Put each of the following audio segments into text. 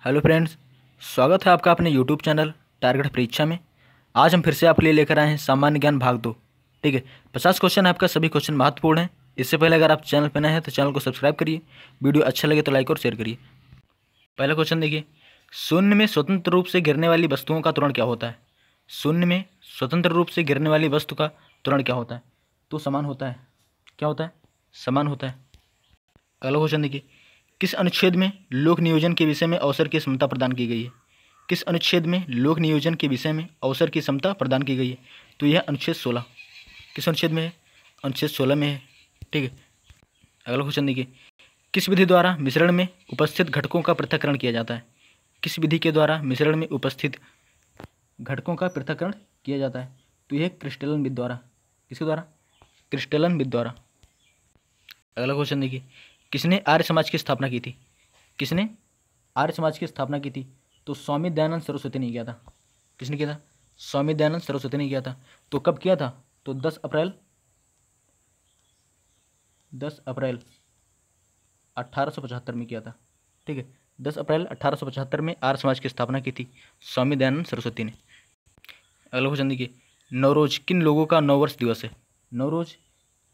Hello friends, स्वागत है आपका अपने यूट्यूब चैनल टारगेट परीक्षा में। आज हम फिर से आपके लिए लेकर आए हैं सामान्य ज्ञान भाग 2। ठीक है, 50 क्वेश्चन है आपका, सभी क्वेश्चन महत्वपूर्ण हैं। इससे पहले अगर आप चैनल पर नए हैं तो चैनल को सब्सक्राइब करिए, वीडियो अच्छा लगे तो लाइक और शेयर करिए। पहला क्वेश्चन देखिए, शून्य में स्वतंत्र रूप से गिरने वाली वस्तुओं का त्वरण क्या होता है? शून्य में स्वतंत्र रूप से गिरने वाली वस्तु का त्वरण क्या होता है? तो समान होता है। क्या होता है? समान होता है। अगला क्वेश्चन देखिए, किस अनुच्छेद में लोक नियोजन के विषय में अवसर की समता प्रदान की गई है? किस अनुच्छेद में लोक नियोजन के विषय में अवसर की समता प्रदान की गई है? तो यह अनुच्छेद 16। किस अनुच्छेद में है? अनुच्छेद 16 में है। ठीक है, अगला क्वेश्चन देखिए, किस विधि द्वारा मिश्रण में उपस्थित घटकों का पृथक्करण किया जाता है? किस विधि के द्वारा मिश्रण में उपस्थित घटकों का पृथक्करण किया जाता है? तो यह क्रिस्टलन विधि द्वारा। किसके द्वारा? क्रिस्टलन विधि द्वारा। अगला क्वेश्चन देखिए, किसने आर्य समाज की स्थापना की थी? किसने आर्य समाज की स्थापना की थी? तो स्वामी दयानंद सरस्वती ने किया था। किसने किया था? स्वामी दयानंद सरस्वती ने किया था। तो कब किया था? तो 10 अप्रैल 1875 में किया था। ठीक है, 10 अप्रैल 1875 में आर्य समाज की स्थापना की थी स्वामी दयानंद सरस्वती ने। अगला क्वेश्चन देखिए, नवरोज किन लोगों का नववर्ष दिवस है? नवरोज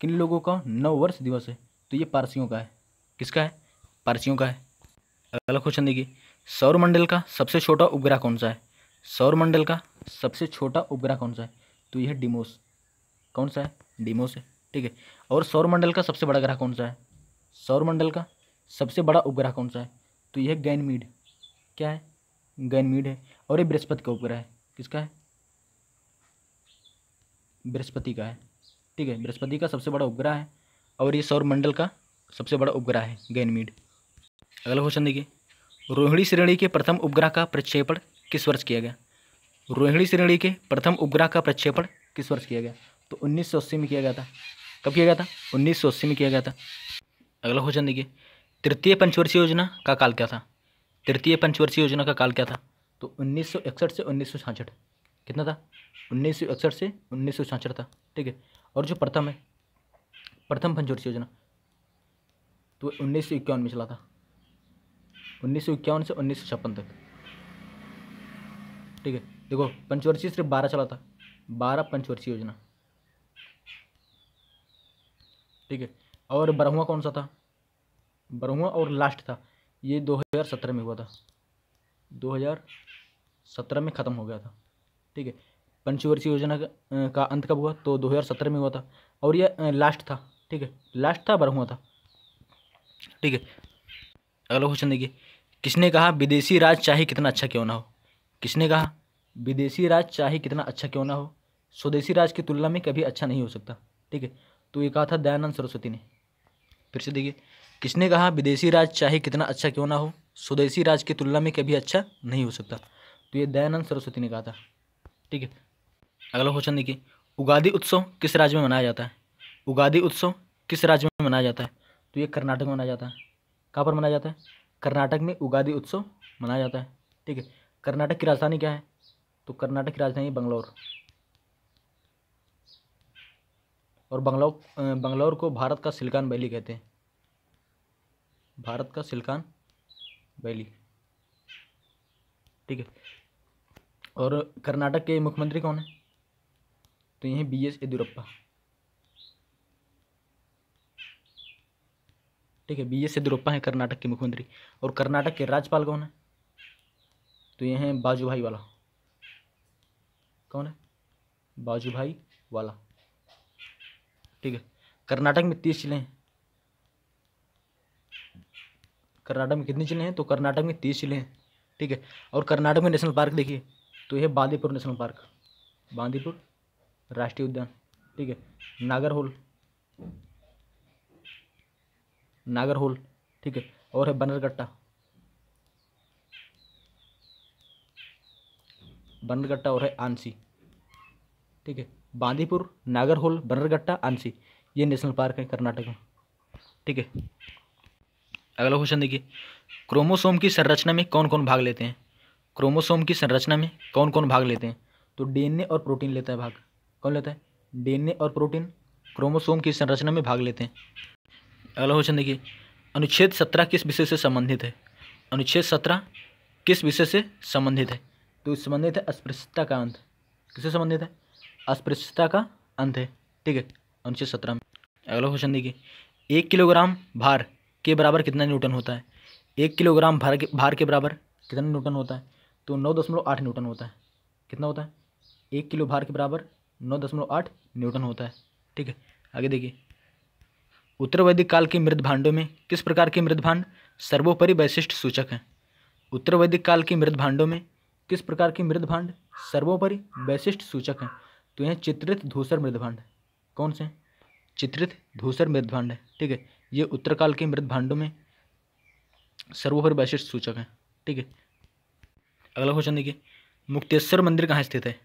किन लोगों का नववर्ष दिवस है? तो ये पारसियों का है। किसका है? पारसियों का है। अगला क्वेश्चन देखिए, सौरमंडल का सबसे छोटा उपग्रह कौन सा है? सौरमंडल का सबसे छोटा उपग्रह कौन सा है? तो यह डिमोस। कौन सा है? डिमोस है। ठीक है, और सौरमंडल का सबसे बड़ा ग्रह कौन सा है? सौरमंडल का सबसे बड़ा उपग्रह कौन सा है? तो यह गैनमीड। क्या है? गैनमीड है। और ये बृहस्पति का उपग्रह है। किसका है? बृहस्पति का है। ठीक है, बृहस्पति का सबसे बड़ा उपग्रह है और ये सौरमंडल का सबसे बड़ा उपग्रह है गैनमीड। अगला क्वेश्चन देखिए, रोहिणी श्रेणी के प्रथम उपग्रह का प्रक्षेपण किस वर्ष किया गया? रोहिणी श्रेणी के प्रथम उपग्रह का प्रक्षेपण किस वर्ष किया गया? तो 1980 में किया गया था। कब किया गया था? 1980 में किया गया था। अगला क्वेश्चन देखिए, तृतीय पंचवर्षीय योजना का काल क्या था? तृतीय पंचवर्षीय योजना का काल क्या था? तो 1961 से 1966। कितना था? 1961 से 1966 था। ठीक है, और जो प्रथम है, प्रथम पंचवर्षीय योजना, तो 1951 में चला था। 1951 से 1956 तक। ठीक है, देखो पंचवर्षीय सिर्फ 12 चला था, 12 पंचवर्षीय योजना। ठीक है, और 12वां कौन सा था? 12वां और लास्ट था, ये 2017 में हुआ था। 2017 में ख़त्म हो गया था। ठीक है, पंचवर्षीय योजना का अंत कब हुआ? तो 2017 में हुआ था, और ये लास्ट था। ठीक है, लास्ट था, 12वां था। ठीक है, अगला क्वेश्चन देखिए, किसने कहा विदेशी राज चाहे कितना अच्छा क्यों ना हो? किसने कहा विदेशी राज चाहे कितना अच्छा क्यों ना हो, स्वदेशी राज की तुलना में कभी अच्छा नहीं हो सकता? ठीक है, तो ये कहा था दयानंद सरस्वती ने। फिर से देखिए, किसने कहा विदेशी राज चाहे कितना अच्छा क्यों ना हो, स्वदेशी राज की तुलना में कभी अच्छा नहीं हो सकता? तो ये दयानंद सरस्वती ने कहा था। ठीक है, अगला क्वेश्चन देखिए, उगादि उत्सव किस राज्य में मनाया जाता है? उगादि उत्सव किस राज्य में मनाया जाता है? तो ये कर्नाटक में मनाया जाता है। कहाँ पर मनाया जाता है? कर्नाटक में उगादि उत्सव मनाया जाता है। ठीक है, कर्नाटक की राजधानी क्या है? तो कर्नाटक की राजधानी बंगलौर। और बंगलौर को भारत का सिलिकॉन वैली कहते हैं। भारत का सिलिकॉन वैली। ठीक है, और कर्नाटक के मुख्यमंत्री कौन है? तो ये हैं BS येदियुरप्पा। ठीक है, BS येदियुरप्पा है कर्नाटक के मुख्यमंत्री। और कर्नाटक के राज्यपाल कौन है? तो ये हैं वाजुभाई वाला। कौन है? वाजुभाई वाला। ठीक है, कर्नाटक में 30 जिले हैं। कर्नाटक में कितनी जिले हैं? तो कर्नाटक में 30 जिले हैं। ठीक है, और कर्नाटक में नेशनल पार्क देखिए, तो यह बांदीपुर नेशनल पार्क, बांदीपुर राष्ट्रीय उद्यान। ठीक है, नागरहोल, नागरहोल। ठीक है, और है बनरगट्टा, बनरगट्टा, और है आंसी। ठीक है, बांदीपुर, नागरहोल, बनरगट्टा, आंसी, ये नेशनल पार्क है कर्नाटक में। ठीक है, अगला क्वेश्चन देखिए, क्रोमोसोम की संरचना में कौन कौन भाग लेते हैं? क्रोमोसोम की संरचना में कौन कौन भाग लेते हैं? तो DNA और प्रोटीन लेता है भाग। कौन लेता है? DNA और प्रोटीन क्रोमोसोम की संरचना में भाग लेते हैं। अगला क्वेश्चन देखिए, अनुच्छेद 17 किस विषय से संबंधित है? अनुच्छेद 17 किस विषय से संबंधित है? तो संबंधित है अस्पृश्यता का अंत। किससे संबंधित है? अस्पृश्यता का अंत है। ठीक है, 1917 में। अगला क्वेश्चन देखिए, 1 किलोग्राम भार के बराबर कितना न्यूटन होता है? 1 किलोग्राम भार के बराबर कितना न्यूटन होता है? तो 9.8 न्यूटन होता है। कितना होता है? 1 किलो भार के बराबर 9.8 न्यूटन होता है। ठीक है, आगे देखिए, उत्तर वैदिक काल के मृद भांडों में किस प्रकार के मृद भांड सर्वोपरि वैशिष्ट सूचक हैं? उत्तर वैदिक काल के मृद भांडों में किस प्रकार के मृद भांड सर्वोपरि वैशिष्ट सूचक हैं? तो यह चित्रित धूसर मृद भांड। कौन से? चित्रित धूसर मृद भांड है। ठीक है, ये उत्तर काल के मृद भांडों में सर्वोपरि वैशिष्ट सूचक हैं। ठीक है, अगला क्वेश्चन देखिए, मुक्तेश्वर मंदिर कहाँ स्थित है?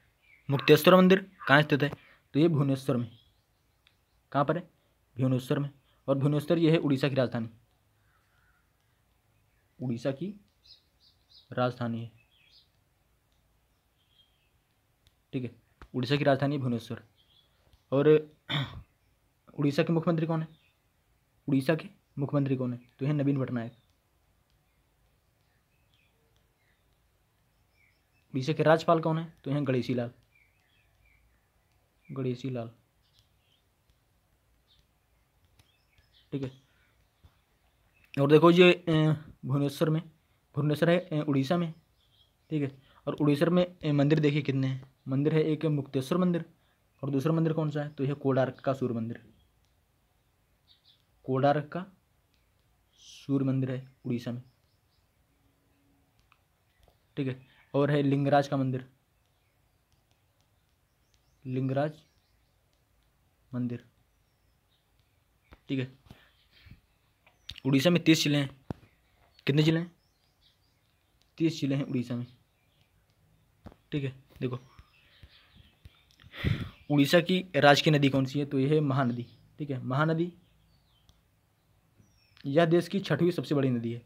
मुक्तेश्वर मंदिर कहाँ स्थित है? तो ये भुवनेश्वर में। कहाँ पर है? भुवनेश्वर में। और भुवनेश्वर ये है उड़ीसा की राजधानी। उड़ीसा की राजधानी है। ठीक है, उड़ीसा की राजधानी है भुवनेश्वर। और उड़ीसा के मुख्यमंत्री कौन है? उड़ीसा के मुख्यमंत्री कौन है? तो यह नवीन पटनायक। उड़ीसा के राज्यपाल कौन है? तो यह गणेशी लाल। गणेशी लाल। ठीक है, और देखो ये भुवनेश्वर में, भुवनेश्वर है उड़ीसा में। ठीक है, और उड़ीसा में मंदिर देखिए कितने हैं। मंदिर है एक मुक्तेश्वर मंदिर, और दूसरा मंदिर कौन सा है? तो यह कोणार्क का सूर्य मंदिर। कोणार्क का सूर्य मंदिर है उड़ीसा में। ठीक है, और है लिंगराज का मंदिर। लिंगराज मंदिर। ठीक है, उड़ीसा में 30 जिले हैं। कितने जिले हैं? 30 जिले हैं उड़ीसा में। ठीक है, देखो उड़ीसा की राजकीय नदी कौन सी है? तो यह है महानदी। ठीक है, महानदी यह देश की 6वीं सबसे बड़ी नदी है।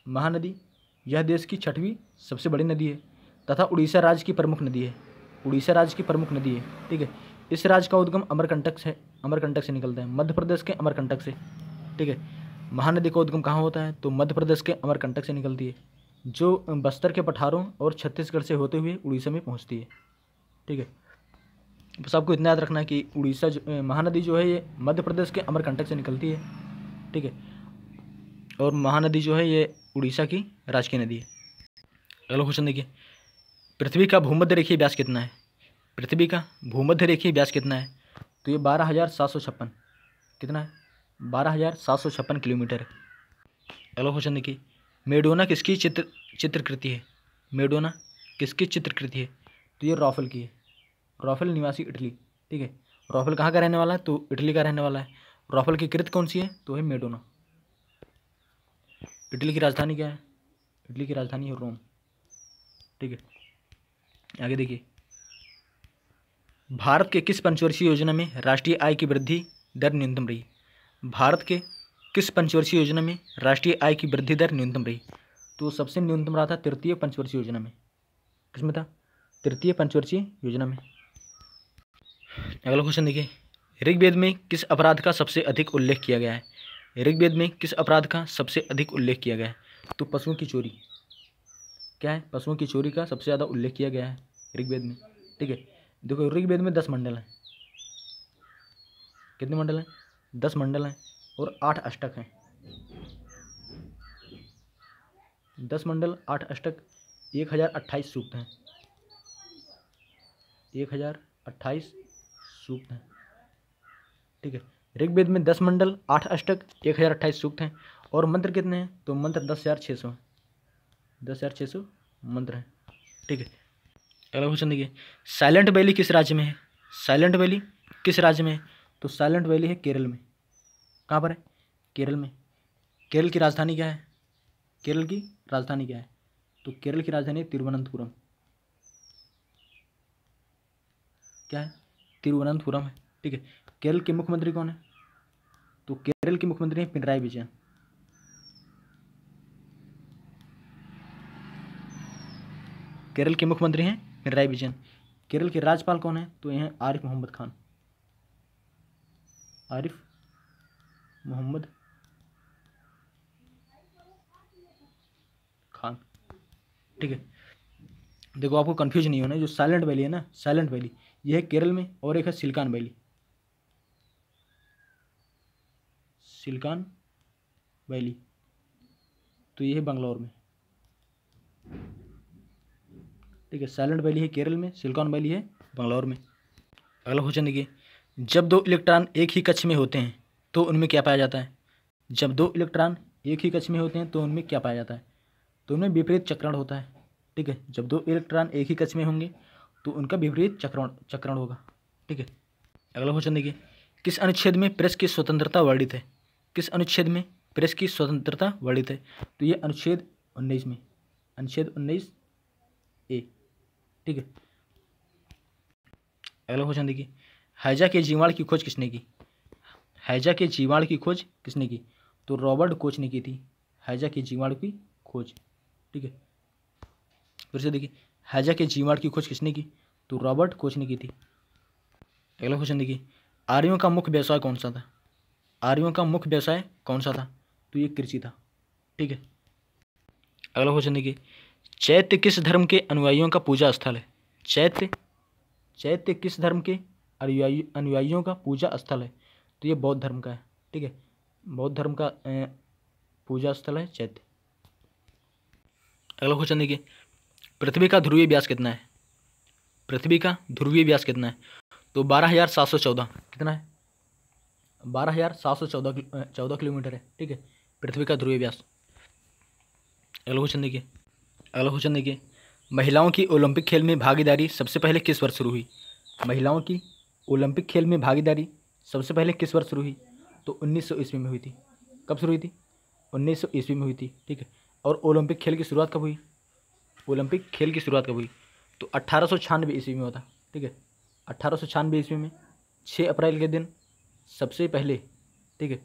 महानदी यह देश की 6वीं सबसे बड़ी नदी है तथा उड़ीसा राज्य की प्रमुख नदी है। उड़ीसा राज्य की प्रमुख नदी है। ठीक है, इस राज्य का उद्गम अमरकंटक से, अमरकंटक से निकलता है, मध्य प्रदेश के अमरकंटक से। ठीक है, महानदी का उद्गम कहाँ होता है? तो मध्य प्रदेश के अमरकंटक से निकलती है, जो बस्तर के पठारों और छत्तीसगढ़ से होते हुए उड़ीसा में पहुँचती है। ठीक है, बस आपको इतना याद रखना है कि उड़ीसा महानदी जो है ये मध्य प्रदेश के अमरकंटक से निकलती है। ठीक है, और महानदी जो है ये उड़ीसा की राजकीय नदी है। अगला क्वेश्चन देखिए, पृथ्वी का भूमध्य रेखीय व्यास कितना है? पृथ्वी का भूमध्य रेखीय व्यास कितना है? तो ये 12,756। कितना है? 12,756 किलोमीटर है। अगला क्वेश्चन देखिए, मेडोना किसकी चित्रकृति है? मेडोना किसकी चित्रकृति है? तो ये रॉफेल की है। रॉफेल निवासी इटली। ठीक है, रॉफेल कहाँ का रहने वाला है? तो इटली का रहने वाला है। रॉफेल की कृत कौन सी है? तो है मेडोना। इटली की राजधानी क्या है? इटली की राजधानी है रोम। ठीक है, आगे देखिए, भारत के किस पंचवर्षीय योजना में राष्ट्रीय आय की वृद्धि दर न्यूनतम रही? भारत के किस पंचवर्षीय योजना में राष्ट्रीय आय की वृद्धि दर न्यूनतम रही? तो सबसे न्यूनतम रहा था तृतीय पंचवर्षीय योजना में। किसमें था? तृतीय पंचवर्षीय योजना में। अगला क्वेश्चन देखिए, ऋग्वेद में किस अपराध का सबसे अधिक उल्लेख किया गया है? ऋग्वेद में किस अपराध का सबसे अधिक उल्लेख किया गया है? तो पशुओं की चोरी। क्या है? पशुओं की चोरी का सबसे ज़्यादा उल्लेख किया गया है ऋग्वेद में। ठीक है, देखो ऋग्वेद में 10 मंडल हैं। कितने मंडल हैं? 10 मंडल हैं और 8 अष्टक हैं। 10 मंडल, 8 अष्टक, 1028 सूक्त हैं। 1028 सूक्त हैं। ठीक है, ऋग्वेद में 10 मंडल, 8 अष्टक, 1028 सूक्त हैं। और मंत्र कितने हैं? तो मंत्र 10,600 हैं। 10,600 मंत्र हैं। ठीक है, अगला क्वेश्चन देखिए, साइलेंट वैली किस राज्य में है? साइलेंट वैली किस राज्य में है? तो साइलेंट वैली है केरल में। कहाँ पर है? केरल में। केरल की राजधानी क्या है? केरल की राजधानी क्या है? तो केरल की राजधानी तिरुवनंतपुरम। क्या है? तिरुवनंतपुरम है। ठीक है, केरल के मुख्यमंत्री कौन है? तो केरल के मुख्यमंत्री हैं पिनराई विजयन। केरल के मुख्यमंत्री हैं पिनराई विजयन। केरल के राज्यपाल कौन है? तो ये हैं आरिफ मोहम्मद खान। आरिफ मोहम्मद खान। ठीक है, देखो आपको कन्फ्यूज नहीं होना, जो साइलेंट वैली है ना, साइलेंट वैली ये है केरल में, और एक है सिलिकॉन वैली, सिलिकॉन वैली तो ये है बंगलौर में। ठीक है, साइलेंट वैली है केरल में, सिलिकॉन वैली है बंगलौर में। अगला क्वेश्चन देखिए, जब दो इलेक्ट्रॉन एक ही कक्ष में होते हैं तो उनमें क्या पाया जाता है? जब दो इलेक्ट्रॉन एक ही कक्ष में होते हैं तो उनमें क्या पाया जाता है? तो उनमें विपरीत चक्रण होता है। ठीक है, जब दो इलेक्ट्रॉन एक ही कक्ष में होंगे तो उनका विपरीत चक्रण होगा। ठीक है, अगला क्वेश्चन देखिए, किस अनुच्छेद में प्रेस की स्वतंत्रता वर्णित है? किस अनुच्छेद में प्रेस की स्वतंत्रता वर्णित है? तो ये अनुच्छेद 19 में, अनुच्छेद 19A। ठीक है, अगला क्वेश्चन देखिए, हैजा के जीवाणु की खोज किसने की? हैजा के जीवाणु की खोज किसने की? तो रॉबर्ट कोच ने की थी हैजा के जीवाणु की खोज। ठीक है, फिर से देखिए, हैजा के जीवाणु की खोज किसने की? तो रॉबर्ट कोच ने की थी। अगला क्वेश्चन देखिए, आर्यों का मुख्य व्यवसाय कौन सा था? आर्यों का मुख्य व्यवसाय कौन सा था? तो ये कृषि था। ठीक है, अगला क्वेश्चन देखिए, चैत्य किस धर्म के अनुयायियों का पूजा स्थल है? चैत्य चैत्य किस धर्म के अनुयायियों का पूजा स्थल है? तो ये बौद्ध धर्म का है। ठीक है, बौद्ध धर्म का पूजा स्थल है चैत्य। अगला क्वेश्चन देखिए, पृथ्वी का ध्रुवीय व्यास कितना है? पृथ्वी का ध्रुवीय व्यास कितना है? तो 12,714 कितना है? 12,714 किलोमीटर है। ठीक है, पृथ्वी का ध्रुवीय व्यास। अगला क्वेश्चन देखिए, महिलाओं की ओलंपिक खेल में भागीदारी सबसे पहले किस वर्ष शुरू हुई? महिलाओं की ओलंपिक खेल में भागीदारी सबसे पहले किस वर्ष शुरू हुई? तो 1900 ईस्वी में हुई थी। कब शुरू हुई थी? 1900 ईस्वी में हुई थी। ठीक है, और ओलंपिक खेल की शुरुआत कब हुई? ओलंपिक खेल की शुरुआत कब हुई? तो 1896 ईस्वी में होता। ठीक है, 1896 ईस्वी में 6 अप्रैल के दिन सबसे पहले, ठीक है,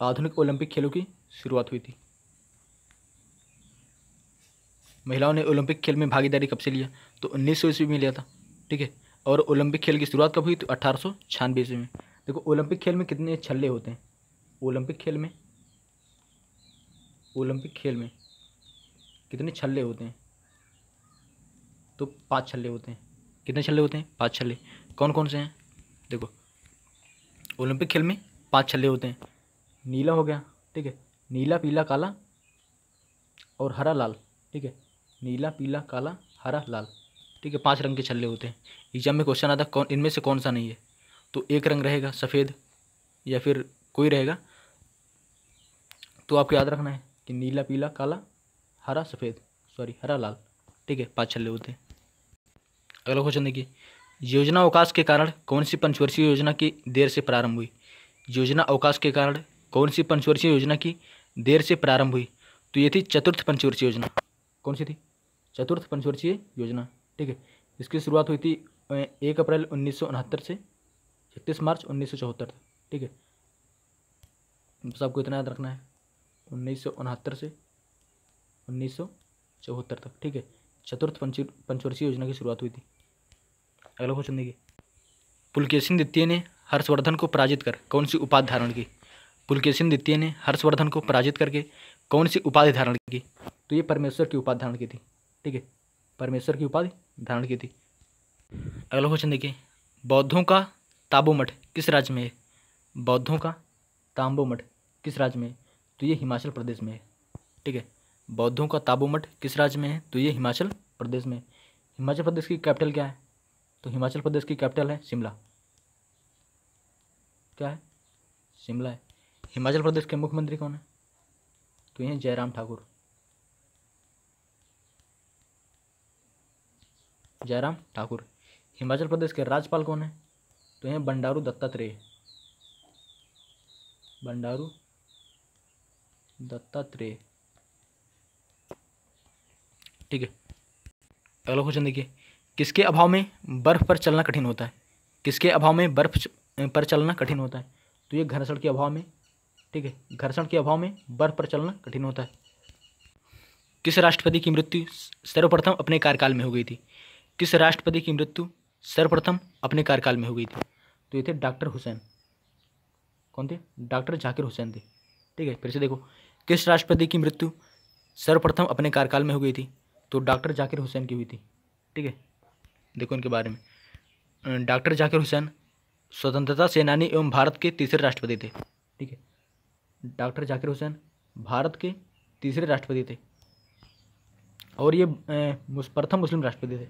आधुनिक ओलंपिक खेलों की शुरुआत हुई थी। महिलाओं ने ओलंपिक खेल में भागीदारी कब से लिया? तो 1900 ईस्वी में लिया था। ठीक है, और ओलंपिक खेल की शुरुआत कब हुई? तो 1896 ईस्वी में। देखो ओलंपिक खेल में कितने छल्ले होते हैं? ओलंपिक खेल में कितने छल्ले होते हैं? तो 5 छल्ले होते हैं। कितने छल्ले होते हैं? 5 छल्ले। कौन कौन से हैं? देखो ओलंपिक खेल में 5 छल्ले होते हैं। नीला हो गया, ठीक है, नीला पीला काला और हरा लाल। ठीक है, नीला पीला काला हरा लाल। ठीक है, 5 रंग के छल्ले होते हैं। एग्जाम में क्वेश्चन आता कौन इनमें से कौन सा नहीं है? तो एक रंग रहेगा सफ़ेद या फिर कोई रहेगा, तो आपको याद रखना है कि नीला पीला काला हरा सफ़ेद, सॉरी हरा लाल। ठीक है, 5 छल्ले होते हैं। अगला क्वेश्चन देखिए, योजना अवकाश के कारण कौन सी पंचवर्षीय योजना की देर से प्रारंभ हुई? योजना अवकाश के कारण कौन सी पंचवर्षीय योजना की देर से प्रारंभ हुई? तो ये थी चतुर्थ पंचवर्षीय योजना। कौन सी थी? चतुर्थ पंचवर्षीय योजना। ठीक है, इसकी शुरुआत हुई थी 1 अप्रैल 1969 से 31 मार्च 1974 तक। ठीक है, बस आपको इतना याद रखना है, 1969 से 1974 तक। ठीक है, चतुर्थ पंचवर्षीय योजना की शुरुआत हुई थी। अगला क्वेश्चन देखिए, पुलकेशिन द्वितीय ने हर्षवर्धन को पराजित कर कौन सी उपाधि धारण की? पुलकेशिन द्वितीय ने हर्षवर्धन को पराजित करके कौन सी उपाधि धारण की? तो ये परमेश्वर की उपाधि धारण की थी। ठीक है, परमेश्वर की उपाधि धारण की थी। अगला क्वेश्चन देखिए, बौद्धों का ताबो मठ किस राज्य में है? बौद्धों का तांबो मठ किस राज्य में है? तो ये हिमाचल प्रदेश में है। ठीक है, बौद्धों का ताबो मठ किस राज्य में है? तो ये हिमाचल प्रदेश में है। हिमाचल प्रदेश की कैपिटल क्या है? तो हिमाचल प्रदेश की कैपिटल है शिमला। क्या है? शिमला है। हिमाचल प्रदेश के मुख्यमंत्री कौन है? तो ये हैं जयराम ठाकुर। जयराम ठाकुर। हिमाचल प्रदेश के राज्यपाल कौन है? तो ये बंडारू दत्तात्रेय। बंडारू दत्तात्रेय। ठीक है, अगला क्वेश्चन देखिए, किसके अभाव में बर्फ पर चलना कठिन होता है? किसके अभाव में बर्फ पर चलना कठिन होता है? तो ये घर्षण के अभाव में। ठीक है, घर्षण के अभाव में बर्फ पर चलना कठिन होता है। किस राष्ट्रपति की मृत्यु सर्वप्रथम अपने कार्यकाल में हो गई थी? किस राष्ट्रपति की मृत्यु सर्वप्रथम अपने कार्यकाल में हो गई थी? तो ये थे डॉक्टर हुसैन। कौन थे? डॉक्टर जाकिर हुसैन थे। ठीक है, फिर से देखो, किस राष्ट्रपति की मृत्यु सर्वप्रथम अपने कार्यकाल में हो गई थी? तो डॉक्टर जाकिर हुसैन की हुई थी। ठीक है, देखो इनके बारे में। डॉक्टर जाकिर हुसैन स्वतंत्रता सेनानी एवं भारत के तीसरे राष्ट्रपति थे। ठीक है, डॉक्टर जाकिर हुसैन भारत के तीसरे राष्ट्रपति थे और ये प्रथम मुस्लिम राष्ट्रपति थे।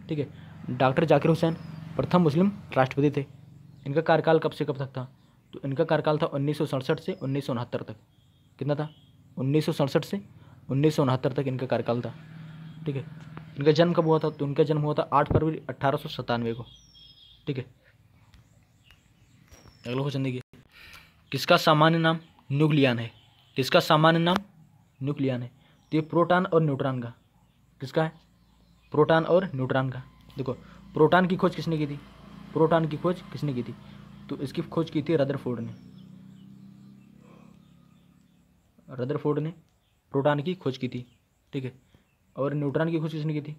ठीक है, डॉक्टर जाकिर हुसैन प्रथम मुस्लिम राष्ट्रपति थे। इनका कार्यकाल कब से कब तक था? तो इनका कार्यकाल था 1967 से 1969 तक। कितना था? 1967 से 1969 तक इनका कार्यकाल था। ठीक है, इनका जन्म कब हुआ था? तो इनका जन्म हुआ था 8 फरवरी 1897 को। ठीक है, अगला क्वेश्चन देखिए, किसका सामान्य नाम न्यूक्लियन है? किसका सामान्य नाम न्यूक्लियन है? तो ये प्रोटॉन और न्यूट्रॉन का, किसका है? प्रोटॉन और न्यूट्रॉन का। देखो, प्रोटॉन की खोज किसने की थी? प्रोटॉन की खोज किसने की थी? तो इसकी खोज की थी रदरफोर्ड ने। रदरफोर्ड ने प्रोटॉन की खोज की थी। ठीक है, और न्यूट्रॉन की खोज किसने की थी?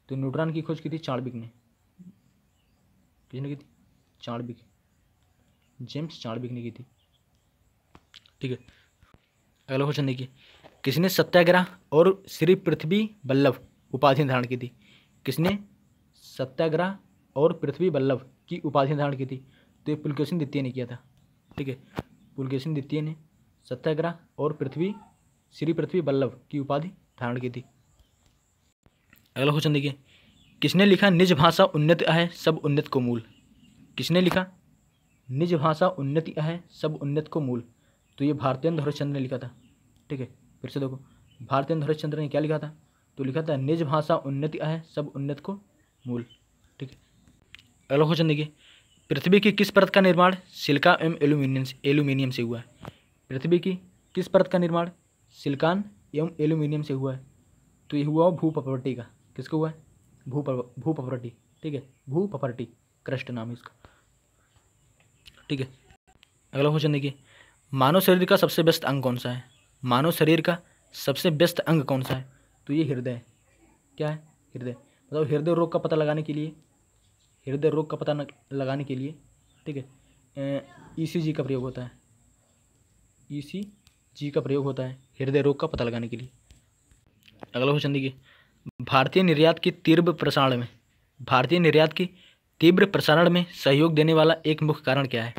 तो न्यूट्रॉन की खोज की थी चार्ल्विक ने। किसने की थी? चार्ल्विक, जेम्स चार्ल्विक ने की थी। ठीक है, अगला क्वेश्चन देखिए, किसने सत्याग्रह और श्री पृथ्वी वल्लभ उपाधि धारण की थी? किसने सत्याग्रह और पृथ्वी वल्लभ की उपाधि धारण की थी? तो ये पुलकेशिन द्वितीय ने किया था। ठीक है, पुलकेशिन द्वितीय ने सत्याग्रह और श्री पृथ्वी वल्लभ की उपाधि धारण की थी। अगला क्वेश्चन देखिए, किसने लिखा निज भाषा उन्नति है सब उन्नत को मूल? किसने लिखा निज भाषा उन्नति है सब उन्नत को मूल? तो ये भारतेंद्र हरिश्चंद्र ने लिखा था। ठीक है, फिर से देखो, भारतेंद्र हरिश्चंद्र ने क्या लिखा था? तो लिखा था निज भाषा उन्नति है सब उन्नत को मूल। ठीक है, अगला क्वेश्चन देखिए, पृथ्वी की किस परत का निर्माण सिलिका एवं एल्यूमिनियम से हुआ है? पृथ्वी की किस परत का निर्माण सिलिकॉन एवं एल्यूमिनियम से हुआ है? तो ये हुआ भूपटटी का। किसका हुआ है? भूपटटी। ठीक है, भूपटटी क्रस्ट नाम है इसका। ठीक है, अगला क्वेश्चन देखिए, मानव शरीर का सबसे व्यस्त अंग कौन सा है? मानव शरीर का सबसे व्यस्त अंग कौन सा है? तो ये हृदय है। क्या है? हृदय। मतलब हृदय रोग का पता लगाने के लिए, हृदय रोग का पता लगाने के लिए, ठीक है, ईसीजी का प्रयोग होता है। ईसीजी का प्रयोग होता है हृदय रोग का पता लगाने के लिए। अगला क्वेश्चन देखिए, भारतीय निर्यात की तीव्र प्रसारण में सहयोग देने वाला एक मुख्य कारण क्या है?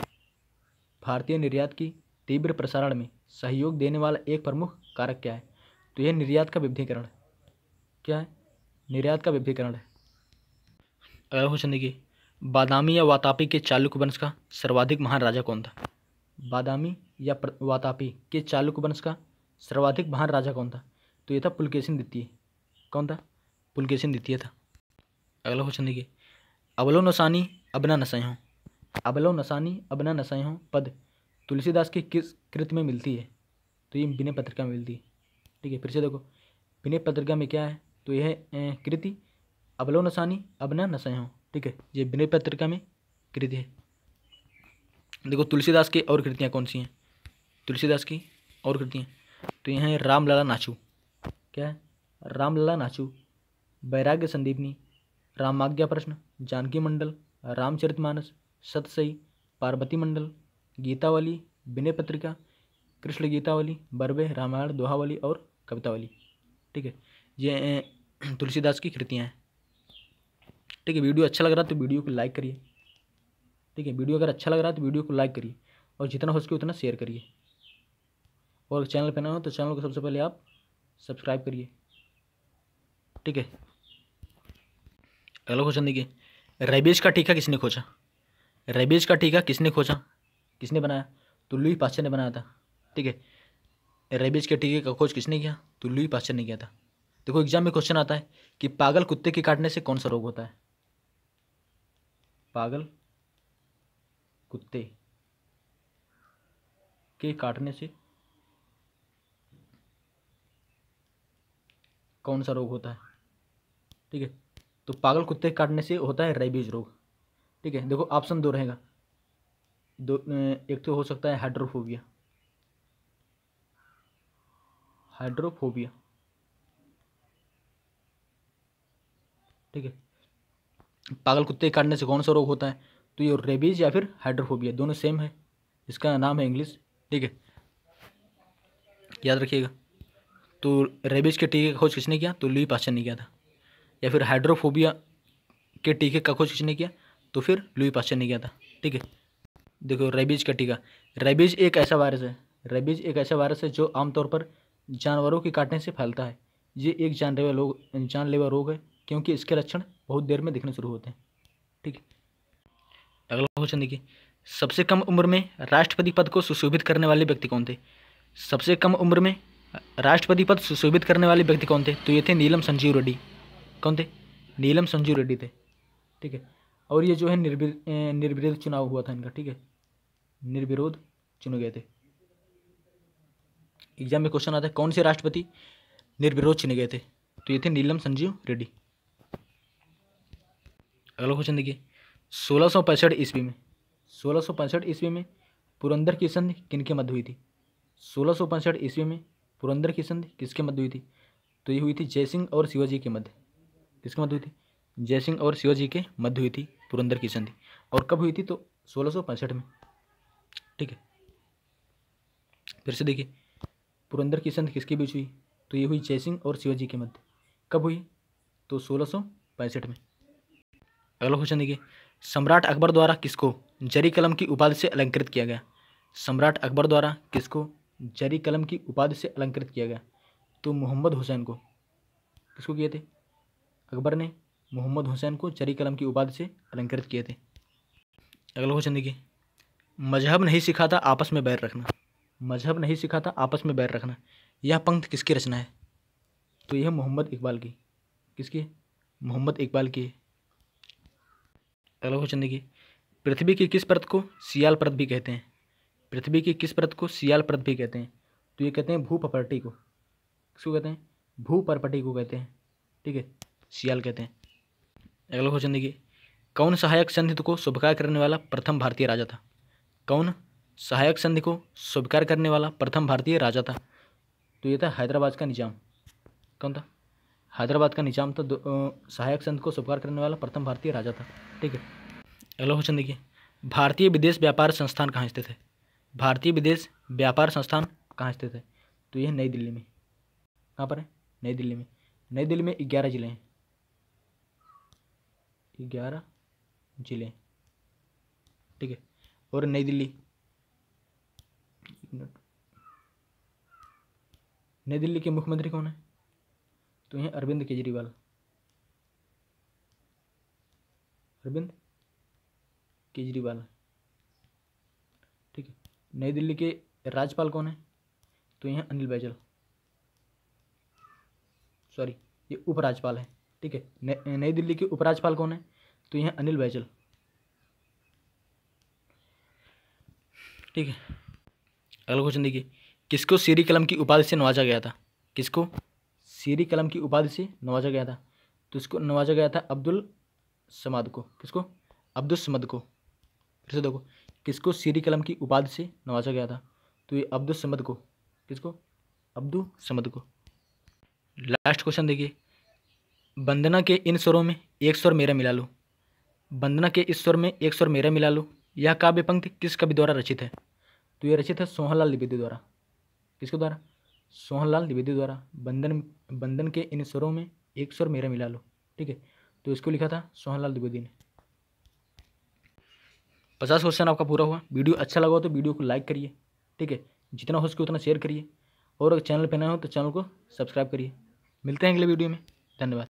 भारतीय निर्यात की तीव्र प्रसारण में सहयोग देने वाला एक प्रमुख कारक क्या है? तो यह निर्यात का विविधीकरण। क्या है? निर्यात का विविधीकरण है। अगला क्वेश्चन देखिए, बादामी या वातापी के चालुक्य वंश का सर्वाधिक महान राजा कौन था? बादामी या वातापी के चालुक्य वंश का सर्वाधिक महान राजा कौन था? तो ये था पुलकेशिन द्वितीय। कौन था? पुलकेशिन द्वितीय था। अगला क्वेश्चन देखिए, अबलो नसानी अबना नसै हों, अबलो नसानी अबना नसै हों पद तुलसीदास की किस कृत में मिलती है? तो ये विनय पत्रिका में मिलती है। ठीक है, फिर से देखो, विनय पत्रिका में क्या है? तो यह है कृति अबलो नसानी अबना नसै हों। ठीक है, ये विनय पत्रिका में कृति है। देखो, तुलसीदास की और कृतियाँ कौन सी हैं? तुलसीदास की और कृतियाँ तो यह है रामलला नाचू। क्या है? रामलला नाचू, वैराग्य संदीपनी, रामाज्ञा प्रश्न, जानकी मंडल, रामचरितमानस, सतसई, पार्वती मंडल, गीतावली, विनय पत्रिका, कृष्ण गीतावली, बरबे, रामायण, दोहावली और कवितावली। ठीक है, ये तुलसीदास की कृतियाँ हैं। ठीक है, वीडियो अच्छा लग रहा है तो वीडियो को लाइक करिए। ठीक है, वीडियो अगर अच्छा लग रहा है तो वीडियो को लाइक करिए और जितना हो सके उतना शेयर करिए। और चैनल पर नए हो तो चैनल को सबसे पहले आप सब्सक्राइब करिए। ठीक है, अगला क्वेश्चन देखिए, रेबीज का टीका किसने खोजा? रेबीज का टीका किसने खोजा? किसने बनाया? तो लुई पास्चर ने बनाया था। ठीक है, रेबीज के टीके का खोज किसने किया? तो लुई पास्चर ने किया था। देखो, एग्जाम में क्वेश्चन आता है कि पागल कुत्ते के काटने से कौन सा रोग होता है? पागल कुत्ते के काटने से कौन सा रोग होता है? ठीक है, तो पागल कुत्ते के काटने से होता है रेबीज रोग। ठीक है, देखो ऑप्शन दो रहेगा, एक तो हो सकता है हाइड्रोफोबिया। हाइड्रोफोबिया। ठीक है, पागल कुत्ते के काटने से कौन सा रोग होता है? तो ये रेबीज या फिर हाइड्रोफोबिया, दोनों सेम है, इसका नाम है इंग्लिश। ठीक है, याद रखिएगा। तो रेबीज के टीके का खोज किसने किया? तो लुई पास्चर ने किया था। या फिर हाइड्रोफोबिया के टीके का खोज किसने किया? तो फिर लुई पास्चर ने किया था। ठीक है, देखो रेबीज का टीका। रेबीज एक ऐसा वायरस है, रेबीज एक ऐसा वायरस है जो आमतौर पर जानवरों के काटने से फैलता है। ये एक जानलेवा रोग है क्योंकि इसके लक्षण बहुत देर में दिखने शुरू होते हैं। ठीक है, अगला क्वेश्चन देखिए, सबसे कम उम्र में राष्ट्रपति पद को सुशोभित करने वाले व्यक्ति कौन थे? सबसे कम उम्र में राष्ट्रपति पद सुशोभित करने वाले व्यक्ति कौन थे? तो ये थे नीलम संजीव रेड्डी। कौन थे? नीलम संजीव रेड्डी थे। ठीक है, और ये जो है निर्विरोध चुनाव हुआ था इनका। ठीक है, निर्विरोध चुने गए थे। एग्जाम में क्वेश्चन आता है कौन से राष्ट्रपति निर्विरोध चुने गए थे? तो ये थे नीलम संजीव रेड्डी। अगला क्वेश्चन देखिए, 1665 ईस्वी में 1665 ईस्वी में पुरंदर की संधि किनके मध्य हुई थी? 1665 ईस्वी में पुरंदर की संधि किसके मध्य हुई थी? तो ये हुई थी जयसिंह और शिवाजी के मध्य। किसके मध्य हुई थी? जयसिंह और शिवाजी के मध्य हुई थी पुरंदर की संधि। और कब हुई थी? तो 1665 में। ठीक है, फिर से देखिए, पुरंदर की संधि किसके बीच हुई? तो ये हुई जयसिंह और शिवाजी के मध्य। कब हुई? तो 1665 में। अगला क्वेश्चन देखिए, सम्राट अकबर द्वारा किसको जरी कलम की उपाधि से अलंकृत किया गया? सम्राट अकबर द्वारा किसको जरी कलम की उपाधि से अलंकृत किया गया? तो मोहम्मद हुसैन को। किसको किए थे? अकबर ने मोहम्मद हुसैन को जरी कलम की उपाधि से अलंकृत किए थे। अगला क्वेश्चन देखिए, मजहब नहीं सिखाता आपस में बैर रखना। मजहब नहीं सिखाता आपस में बैर रखना, यह पंक्ति किसकी रचना है? तो यह मोहम्मद इकबाल की। किसकी? मोहम्मद इकबाल की। अगला क्वेश्चन देखिए, पृथ्वी की किस परत को सियाल परत भी कहते हैं? पृथ्वी की किस परत को सियाल परत भी कहते हैं? तो ये कहते हैं भूपर्पटी को। किसको कहते हैं? भूपर्पटी को कहते हैं। ठीक है, सियाल कहते हैं। अगला क्वेश्चन देखिए, कौन सहायक संधि को स्वीकार करने वाला प्रथम भारतीय राजा था? कौन सहायक संधि को स्वीकार करने वाला प्रथम भारतीय राजा था? तो ये था हैदराबाद का निजाम। कौन था? हैदराबाद का निजाम था सहायक संधि को स्वीकार करने वाला प्रथम भारतीय राजा था। ठीक है, अगला क्वेश्चन देखिए, भारतीय विदेश व्यापार संस्थान कहाँ स्थित है? भारतीय विदेश व्यापार संस्थान कहाँ स्थित है? तो यह नई दिल्ली में। कहाँ पर है? नई दिल्ली में। नई दिल्ली में 11 जिले हैं। 11 जिले। ठीक है, और नई दिल्ली, नई दिल्ली के मुख्यमंत्री कौन है? तो यह अरविंद केजरीवाल। अरविंद केजरीवाल। ठीक है, नई दिल्ली के राज्यपाल कौन है? तो यह अनिल बैजल। सॉरी, ये उपराज्यपाल है। ठीक है, नई दिल्ली के उपराज्यपाल कौन है? तो यह अनिल बैजल। ठीक है, अगला क्वेश्चन देखिए, किसको सीरी कलम की उपाधि से नवाजा गया था? किसको सीरी कलम की उपाधि से नवाजा गया था? तो इसको नवाजा गया था अब्दुल समद को। किसको? अब्दुल समद को। फिर से देखो, किसको सीरी कलम की उपाधि से नवाजा गया था? तो ये अब्दुल समद को। किसको? अब्दुल समद को। लास्ट क्वेश्चन देखिए, वंदना के इन स्वरों में एक स्वर मेरा मिला लो। वंदना के इस स्वर में एक स्वर मेरा मिला लो, यह काव्य पंक्ति किस कवि द्वारा रचित है? तो यह रचित है सोहनलाल द्विवेदी द्वारा। किसके द्वारा? सोहनलाल द्विवेदी द्वारा। वंदन के इन स्वरों में एक स्वर मेरा मिला लो। ठीक है, तो इसको लिखा था सोहनलाल द्विवेदी ने। 50 क्वेश्चन आपका पूरा हुआ। वीडियो अच्छा लगा हो तो वीडियो को लाइक करिए। ठीक है, जितना हो सके उतना शेयर करिए, और अगर चैनल पर नए हो तो चैनल को सब्सक्राइब करिए। मिलते हैं अगले वीडियो में। धन्यवाद।